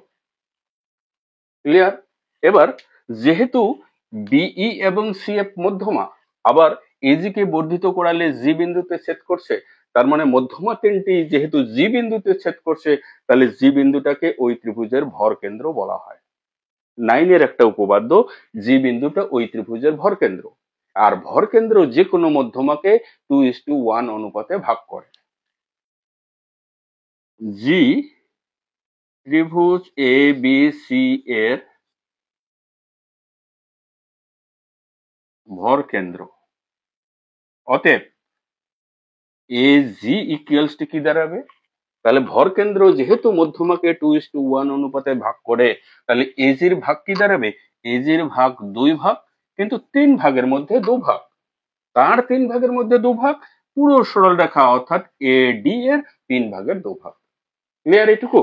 ক্লিয়ার? এবার যেহেতু বিই এবং সিএফ মধ্যমা, আবার এজি কে বর্ধিত করালে জি বিন্দুতে ছেদ করছে, তার মানে মধ্যমা তিনটি যেহেতু জি বিন্দুতে ছেদ করছে, তাহলে জি বিন্দুটাকে ওই ত্রিভুজের ভর কেন্দ্র বলা হয়। 9 এর একটা উপপাদ্য, জি বিন্দুটা ওই ত্রিভুজের ভর কেন্দ্র। আর ভর কেন্দ্র যে কোনো মধ্যমাকে 2:1 অনুপাতে ভাগ করে। জি ত্রিভুজ এ বি সি এর ভর কেন্দ্র, অতএব এ জি ইকুয়ালস টু কি দাঁড়াবে? তাহলে ভর কেন্দ্র যেহেতু মধ্যমাকে 2:1 অনুপাতে ভাগ করে, তাহলে এজির ভাগ কি দাঁড়াবে? এজির ভাগ 2 ভাগ, কিন্তু 3 ভাগের মধ্যে 2 ভাগ। তার 3 ভাগের মধ্যে 2 ভাগ পুরো সরল রেখা, অর্থাৎ এডি এর 3 ভাগের 2 ভাগ। ক্লিয়ার এটুকু?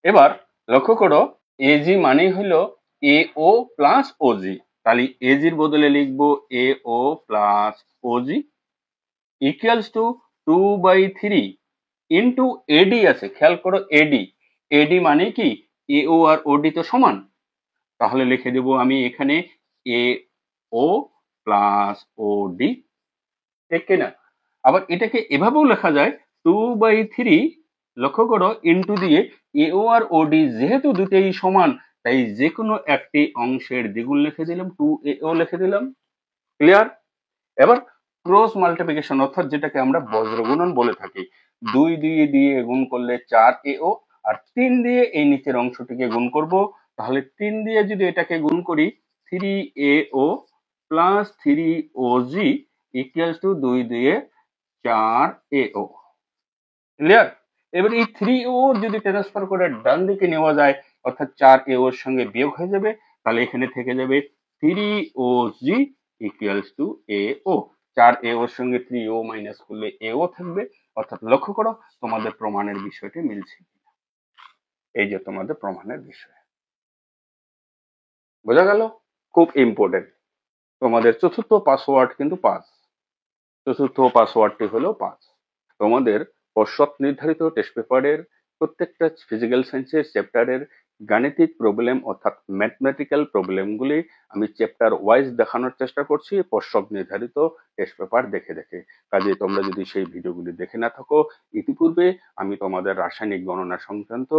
এবার লক্ষ্য করো, এজি মানে হলো এ ও প্লাস ওজি, তাহলে এজির বদলে লিখবো A O plus OG equals to 2/3 into AD আছে। খেয়াল করো, এডি এডি মানে কি? এ ও আর ওডি তো সমান, তাহলে লিখে দেব আমি এখানে এ ও প্লাস ওডি, ঠিক কিনা? আবার এটাকে এভাবেও লেখা যায় 2/3, লক্ষ্য করো, ইন্টু দিয়ে এ ও আর ওডি যেহেতু দুটেই সমান, তাই যে কোনো একটি অংশের দ্বিগুণ লিখে দিলাম, 2AO লিখে দিলাম। ক্লিয়ার? এবার ক্রস মাল্টিপ্লিকেশন, অর্থাৎ যেটাকে আমরা বজ্রগুণন বলে থাকি, 2 দিয়ে গুণ করলে 4AO, আর 3 দিয়ে এই নিচের অংশটিকে গুণ করব, তাহলে 3 দিয়ে যদি এটাকে গুণ করি 3AO plus 3OG equals to 2 দিয়ে 4AO। ক্লিয়ার? এবার এই 3O যদি ট্রান্সফার করে ডান দিকে নেওয়া যায়, অর্থাৎ 4 AO এর সঙ্গে বিয়োগ হয়ে যাবে, তাহলে এখানে থেকে যাবে 3OG equals to AO। 4 AO এর সঙ্গে 3O মাইনাস করলে AO থাকবে। অর্থাৎ লক্ষ্য করো তোমাদের প্রমাণের বিষয়টি মিলছে। এই যে তোমাদের প্রমাণের বিষয়, বোঝা গেল? খুব ইম্পর্টেন্ট। তোমাদের চতুর্থ পাসওয়ার্ড কিন্তু 5। চতুর্থ পাসওয়ার্ডটি হলো 5। তোমাদের পর্ষদ নির্ধারিত টেস্ট পেপারের প্রত্যেকটা ফিজিক্যাল সায়েন্সের চ্যাপ্টারের গাণিতিক প্রবলেম অর্থাৎ ম্যাথমেটিক্যাল প্রবলেমগুলি আমি চ্যাপ্টার ওয়াইজ দেখানোর চেষ্টা করছি পর্ষদ নির্ধারিত টেস্ট পেপার দেখে দেখে। কাজে তোমরা যদি সেই ভিডিওগুলি দেখে না থাকো, ইতিপূর্বে আমি তোমাদের রাসায়নিক গণনা সংক্রান্ত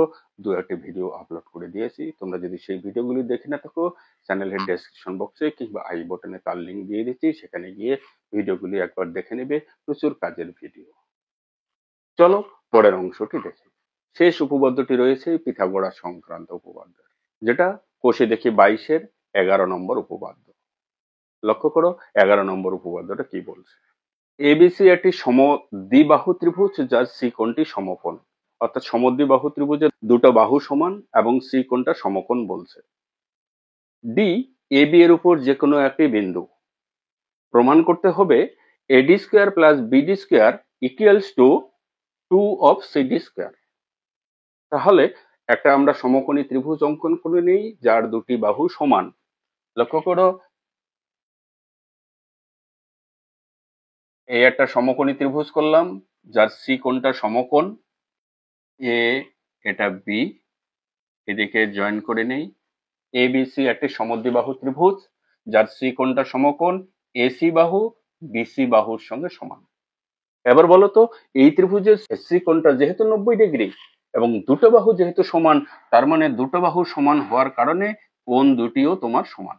2-1টি ভিডিও আপলোড করে দিয়েছি। তোমরা যদি সেই ভিডিওগুলি দেখে না থাকো, চ্যানেলের ডেসক্রিপশন বক্সে কিংবা আই বটনে তার লিঙ্ক দিয়ে দিচ্ছি, সেখানে গিয়ে ভিডিওগুলি একবার দেখে নেবে। প্রচুর কাজের ভিডিও। চলো পরের অংশটি দেখি। শেষ উপপাদ্যটি রয়েছে পিথাগোরাস সংক্রান্ত উপপাদ্য, যেটা কোষে দেখি 22-এর 11 নম্বর উপপাদ্য। লক্ষ্য করো 11 নম্বর উপপাদ্যটা কি বলছে। এবিসি একটি সমদ্বিবাহু ত্রিভুজ যার সি কোণটি সমকোণ, অর্থাৎ সমদ্বিবাহু ত্রিভুজের দুটো বাহু সমান এবং সি কোণটা সমকোণ বলছে। ডি এবি এর উপর যে কোনো একটি বিন্দু। প্রমাণ করতে হবে এডি square plus BD square equals two 2 of CD square. তাহলে একটা আমরা সমকোণী ত্রিভুজ অঙ্কন করে নিই যার দুটি বাহু সমান। লক্ষ্য করো এই একটা সমকোণী ত্রিভুজ করলাম যার সি কোণটা সমকোণ, এ এটা বি, এদিকে জয়েন করে নেই। এবিসি একটি সমদ্বিবাহু ত্রিভুজ যার সি কোণটা সমকোণ, এসি বাহু বিসি বাহুর সঙ্গে সমান। এবার বলো তো এই ত্রিভুজের সি কোণটা যেহেতু 90 ডিগ্রি এবং দুটো বাহু যেহেতু সমান, তার মানে দুটো বাহু সমান হওয়ার কারণে কোণ দুটিও তোমার সমান।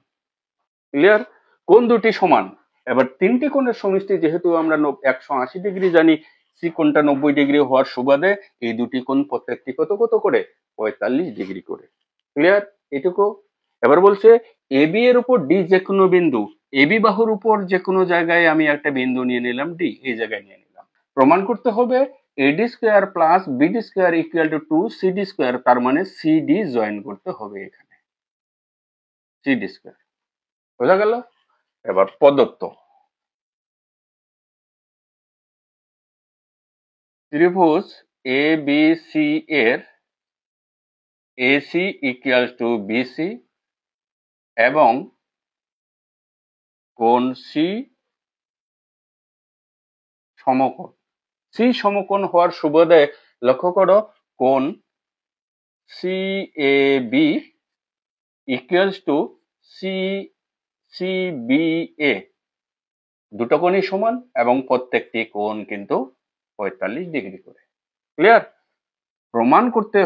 ক্লিয়ার? কোণ দুটি সমান। এবার তিনটি কোণের সমষ্টি যেহেতু আমরা 180 ডিগ্রি জানি, সি কোণটা 90 ডিগ্রি হওয়ার সুবাদে এই দুটি কোণ প্রত্যেকটি কত কত করে 45 ডিগ্রি করে। ক্লিয়ার এটুকু? এবার বলছে এবি এর উপর ডি যে কোনো বিন্দু, এবি বাহুর উপর যে কোনো জায়গায় আমি একটা বিন্দু নিয়ে নিলাম ডি, এই জায়গায় নিয়ে নিলাম। প্রমাণ করতে হবে এডি square plus BD square equal to 2 CD square, তার মানে সিডি জয়েন করতে হবে এখানে, সিডি স্কোয়ার। বোঝা গেল? এবার প্রদত্ত ত্রিভুজ এ বি সি এর এসি ইকুয়াল টু বিসি এবং কোণ সি সমকোণ। সি সমকোণ হওয়ার সুবাদে লক্ষ্য করো কোণ C A B equals to C C B A, দুটো কোণই সমান এবং প্রত্যেকটি কোণ কিন্তু 45 ডিগ্রি করে। ক্লিয়ার? প্রমাণ করতে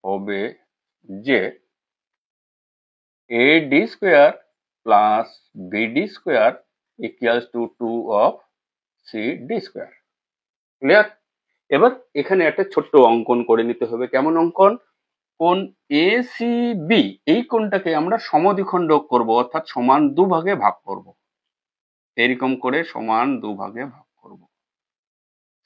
হবে যে AD square plus BD square equals two 2 of CD square. Clear? এবার এখানে একটা ছোট্ট অঙ্কন করে নিতে হবে। কেমন অঙ্কন? কোণ ACB এই কোণটাকে আমরা সমদ্বিখণ্ডক করব, অর্থাৎ সমান দুভাগে ভাগ করব। এরকম করে সমান দুভাগে ভাগ করব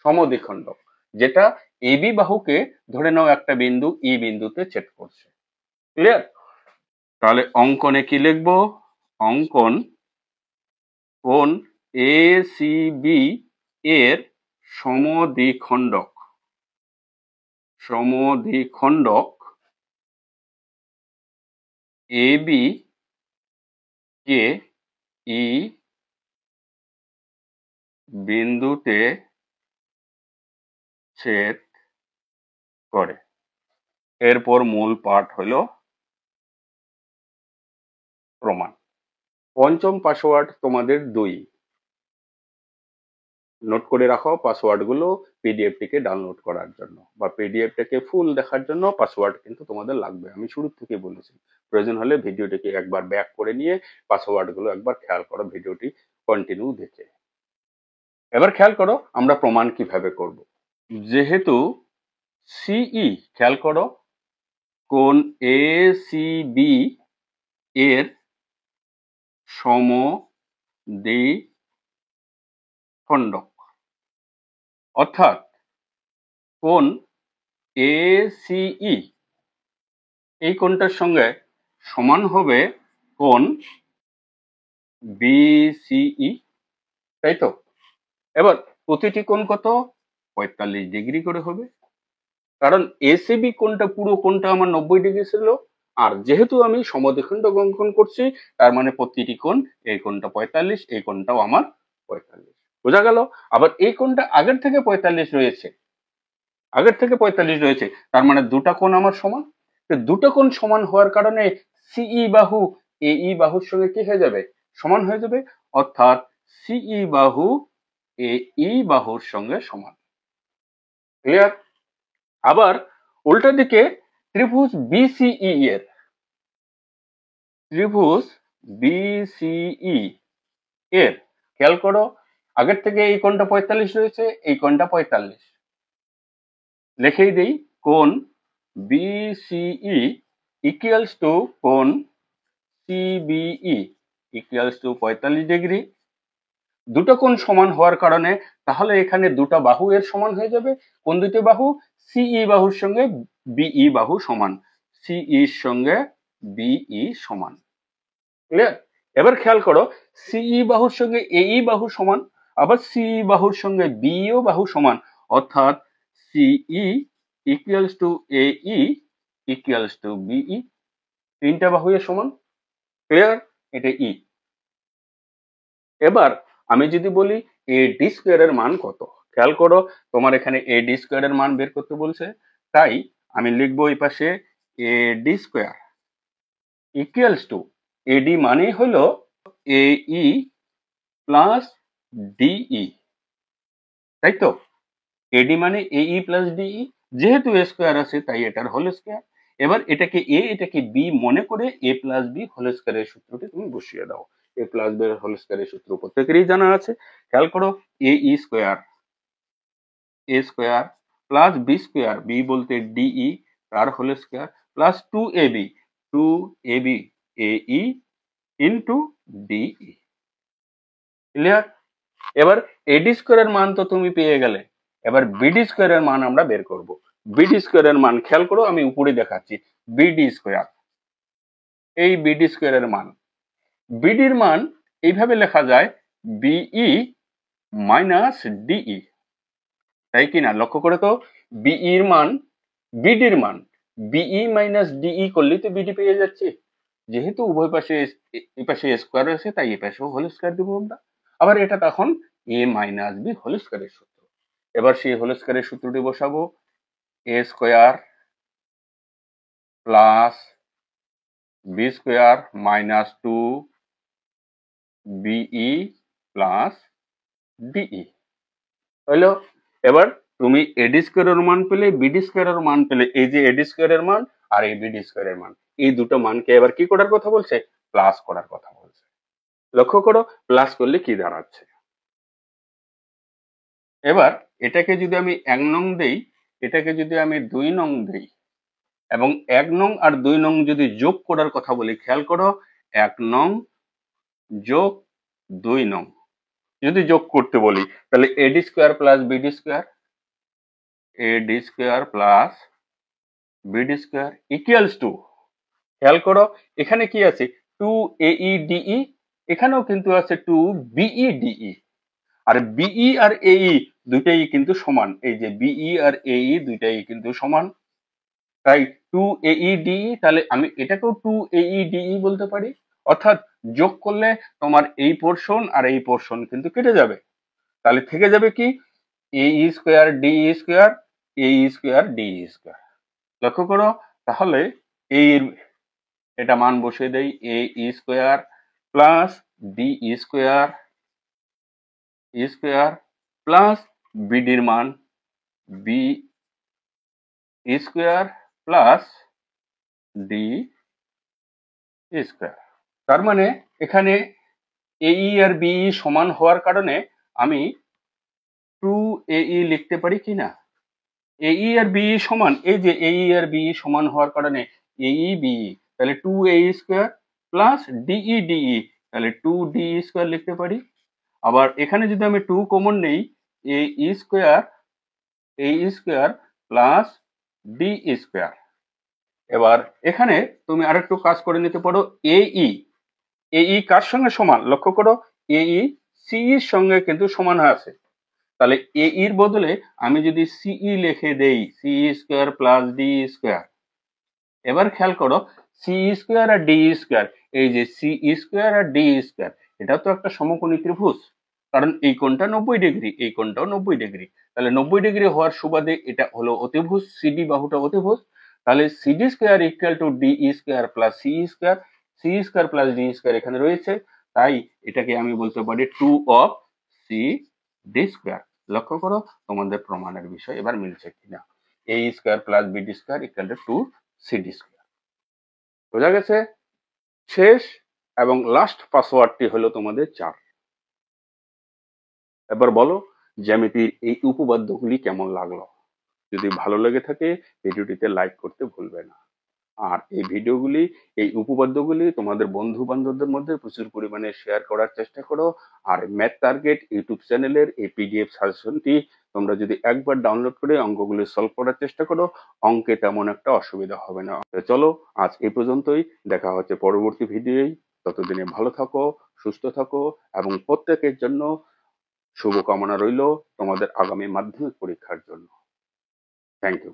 সমদ্বিখণ্ডক, যেটা AB বাহুকে ধরে নাও একটা বিন্দু ই বিন্দুতে ছেদ করছে। ক্লিয়ার? তাহলে অঙ্কনে কি লিখবো? অঙ্কন কোণ ACB এর সমদ্বিখণ্ডক AB কে ই বিন্দুতে ছেদ করে। এরপর মূল পাঠ হলো প্রমাণ। পঞ্চম পাসওয়ার্ড তোমাদের 2। নোট করে রাখো পাসওয়ার্ডগুলো পিডিএফটিকে ডাউনলোড করার জন্য বা পিডিএফটাকে ফুল দেখার জন্য পাসওয়ার্ড কিন্তু তোমাদের লাগবে। আমি শুরু থেকে বলেছি, প্রয়োজন হলে ভিডিওটিকে একবার ব্যাক করে নিয়ে পাসওয়ার্ডগুলো একবার খেয়াল করো, ভিডিওটি কন্টিনিউ দেখে। এবার খেয়াল করো আমরা প্রমাণ কিভাবে করব। যেহেতু সিই, খেয়াল করো কোণ এসিবি এর সমদ্বিখণ্ডক, অর্থাৎ কোণ ACE এই কোণটার সঙ্গে সমান হবে কোণ BCE, তাই তো? এবার প্রতিটি কোণ কত? 45 ডিগ্রি করে হবে, কারণ এসিবি কোণটা পুরো কোণটা আমার 90 ডিগ্রি ছিল, আর যেহেতু আমি সমদ্বিখণ্ডক অঙ্কন করছি তার মানে প্রতিটি কোণ, এই কোণটা 45, এই কোণটাও আমার 45, বোঝা গেল? আবার এই কোণটা আগের থেকে 45 রয়েছে, তার মানে দুটা কোণ আমার সমান। তো দুটো কোণ সমান হওয়ার কারণে সিই বাহু এই বাহুর সঙ্গে কি হয়ে যাবে? সমান হয়ে যাবে, অর্থাৎ সিই বাহু এই বাহুর সঙ্গে সমান। ক্লিয়ার? আবার উল্টা দিকে ত্রিভুজ বিসিই এর খেয়াল করো, আগের থেকে এই কোণটা 45 রয়েছে, এই কোণটা 45, লিখেই দেই, কোণ বিসিই ইকুয়ালস টু কোণ সিবিই ইকুয়ালস টু 45 ডিগ্রি। দুটো কোণ সমান হওয়ার কারণে তাহলে এখানে দুটো বাহু এর সমান হয়ে যাবে। কোন দুটি বাহু? সিই বাহুর সঙ্গে বিই বাহু সমান, সিইর সঙ্গে বিই সমান। ক্লিয়ার? এবার খেয়াল করো, সিই বাহুর সঙ্গে এই বাহু সমান, আবার সিই বাহুর সঙ্গে বিও বাহু সমান, অর্থাৎ সিই ইকুয়ালস টু এই ইকুয়ালস টু বিই, তিনটা বাহু এর সমান। ক্লিয়ার? এটা ই। এবার আমি যদি বলি এ ডি স্কোয়ারের মান কত, খেয়াল করো, তোমার এখানে এ ডি স্কোয়ারের মান বের করতে বলছে, তাই আমি লিখবো এই পাশে A D square equals to, AD মানে হলো এই প্লাস ডিই, তাই তো? এডি মানে এই প্লাস ডিই, যেহেতু এ স্কোয়ার আছে তাই এটার হোল স্কোয়ার। এবার এটাকে এ এটাকে বি মনে করে এ প্লাস বি হোল স্কোয়ারের সূত্রটি তুমি বসিয়ে দাও। এ প্লাস বি হোল স্কোয়ারের সূত্র প্রত্যেকেরই জানা আছে। খেয়াল করো, a square plus b square, b বলতে ডিই তার হোল স্কোয়ার, প্লাস 2ab এই ইন্টু ডিই। ক্লিয়ার? এবার এডি স্কোয়ারের মান তো তুমি পেয়ে গেলে, এবার বিডি স্কোয়ারের মান আমরা বের করব। বিডি স্কোয়ারের মান খেয়াল করো, আমি উপরে দেখাচ্ছি, বিডি স্কোয়ার, এই বিডি স্কোয়ারের মান, বিডির মান এইভাবে লেখা যায় বিই মাইনাস ডিই, তাই কিনা? লক্ষ্য করে তো, বিইর মান বিডির মান বিই মাইনাস ডিই করলেই তো বিডি পেয়ে যাচ্ছে, যেহেতু উভয় পাশে এই পাশে স্কোয়ার রয়েছে তাই এই পাশেও হোল স্কোয়ার দিব আমরা। আবার এটা তখন এ মাইনাস বি হোল স্কোয়ারের সূত্র। এবার সেই হোল স্কোয়ারের সূত্রটি বসাবো, a square plus b square minus 2 BE plus DE হলো। এবার তুমি এডি স্কোয়ারের মান পেলে, বিডি স্কোয়ারের মান পেলে, এই যে এডি স্কোয়ারের মান আর এই বিডি স্কোয়ারের মান, এই দুটো মানকে এবার কি করার কথা বলছে? প্লাস করার কথা বলছে। লক্ষ্য করো, প্লাস করলে কি দাঁড়াচ্ছে। এবার এটাকে যদি আমি 1 নং দেই, এটাকে যদি আমি 2 নং দেই, এবং 1 নং আর 2 নং যদি যোগ করার কথা বলি, খেয়াল করো, 1 নং যোগ 2 নং যদি যোগ করতে বলি, তাহলে এডি স্কোয়ার প্লাস বিডি স্কোয়ার, এডি square plus BD square equals two, খেয়াল করো এখানে কি আছে, 2AEDE, এখানেও কিন্তু আছে 2BEDE, আর বিই আর এই দুইটাই কিন্তু সমান, এই যে বিই আর এই দুইটাই কিন্তু সমান, তাই 2AEDE, তাহলে আমি এটাকেও 2AEDE বলতে পারি। অর্থাৎ যোগ করলে তোমার এই পোর্শন আর এই পোর্শন কিন্তু কেটে যাবে, তাহলে থেকে যাবে কি, এই স্কোয়ার ডিই স্কোয়ার, এই স্কোয়ার ডিই স্কোয়ার। লক্ষ্য করো, তাহলে এই এটা মান বসিয়ে দেই, A square plus D square plus বিডির মান B square plus D square. তার মানে এখানে এই আর বিই সমান হওয়ার কারণে আমি 2AE লিখতে পারি কি না? এই আর বিই সমান, এই যে এই আর বিই সমান হওয়ার কারণে এই বিই, তাহলে 2AE স্কোয়ার প্লাস ডিই তাহলে 2DE স্কোয়ার লিখতে পারি। আবার এখানে যদি আমি 2 কমন নেই, এ স্কোয়ার এ স্কোয়ার প্লাস ডি স্কোয়ার। এবার এখানে তুমি আরেকটু কাজ করে নিতে পারো, এই কার সঙ্গে সমান লক্ষ্য করো, এই সিইর সঙ্গে কিন্তু সমান আছে। তাহলে এর বদলে আমি যদি সিই লিখে দেই, C square plus D square. এবার খেয়াল করো, সি স্কোয়ার আর ডি স্কোয়ার, এই যে সি স্কোয়ার আর ডি স্কোয়ার, এটা তো একটা সমকোণী ত্রিভুজ, কারণ এই কোণটা 90 ডিগ্রি, এই কোণটাও 90 ডিগ্রি। তাহলে 90 ডিগ্রি হওয়ার সুবাদে এটা হলো অতিভুজ, সিডি বাহুটা অতিভুজ। তাহলে CD square equal to D square plus C square, C square plus D square এখানে রয়েছে, তাই এটাকে আমি বলতে পারি 2 অফ সি ডি স্কোয়ার। লক্ষ্য করো তোমাদের প্রমাণের বিষয় এবার মিলছে কিনা। A square plus BD square equal to 2 CD square. বোঝা গেছে? শেষ এবং লাস্ট পাসওয়ার্ডটি হলো তোমাদের 4। এবার বলো জ্যামিতির এই উপপাদ্যগুলি কেমন লাগলো। যদি ভালো লেগে থাকে ভিডিওটিতে লাইক করতে ভুলবে না। আর এই উপপাদ্যগুলি তোমাদের বন্ধু বান্ধবদের মধ্যে প্রচুর পরিমাণে শেয়ার করার চেষ্টা করো। আর ম্যাথ টার্গেট ইউটিউব চ্যানেলের এই পিডিএফ সাজেশনটি তোমরা যদি একবার ডাউনলোড করে অঙ্কগুলি সলভ করার চেষ্টা করো, অঙ্কে তেমন একটা অসুবিধা হবে না। তো চলো আজ এই পর্যন্তই, দেখা হচ্ছে পরবর্তী ভিডিওয়। ততদিনে ভালো থাকো, সুস্থ থাকো এবং প্রত্যেকের জন্য শুভকামনা রইল তোমাদের আগামী মাধ্যমিক পরীক্ষার জন্য। Thank you.